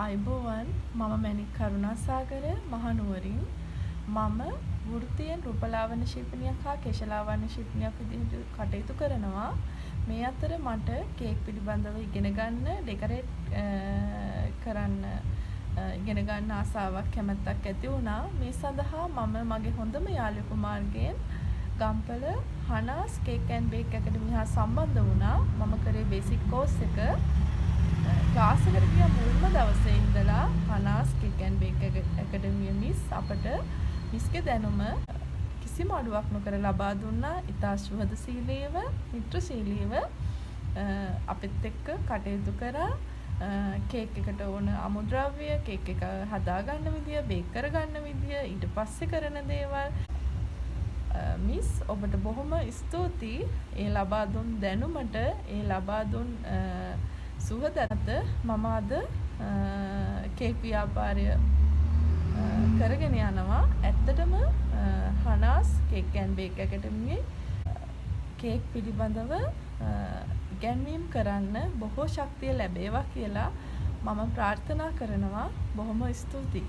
අයිබෝවන් මම මැණික් කරුණාසාගර මහනුවරින් මම වෘත්තියෙන් රූපලාවන්‍ය ශිල්පිනියක් හා කේශලාවන්‍ය ශිල්පිනියක් විදිහට කටයුතු කරනවා. මේ අතර මට කේක් පිළිබඳව ඉගෙන ගන්න ඩෙකරේට් කරන්න ඉගෙන ගන්න ආසාවක් කැමැත්තක් ඇති වුණා. මේ සඳහා මම මගේ හොඳම යාළුවෙකු මාර්ගයෙන් ගම්පල හනාස් කේක් ඇන්ඩ් බේක් ඇකඩමි හා සම්බන්ධ වුණා. මම කරේ බේසික් කෝස් එක. ක්ලාස් එකට ගිය මුල්ම දවසේ ඉඳලා හනාස් කේක් ඇන්ඩ් බේක් ඇකඩමිය මිස් අපට මිස්ගේ දැනුම කිසිම අඩුවක් නොකර ලබා දුන්නා. ඉතා සුහදශීලීව මිත්‍රශීලීව අපිත් එක්ක කටයුතු කරා. කේක් එකට ඕන අමුද්‍රව්‍ය, කේක් එක හදා ගන්න විදිය, බේක් කර ගන්න විදිය, ඊට පස්සේ කරන දේවල්. මිස් ඔබට බොහොම ස්තුතියි ඒ ලබා දුන් දැනුමට, ඒ ලබා දුන් සුහදත මම අද කේක් ව්‍යාපාරය කරගෙන යනවා. ඇත්තටම හනාස් කේක් ඇන්ඩ් බේක් ඇකඩමියේ කේක් පිළිබඳව ඉගැන්වීම් කරන්න බොහෝ ශක්තිය ලැබේවා කියලා මම ප්‍රාර්ථනා කරනවා. බොහොම ස්තුතියි.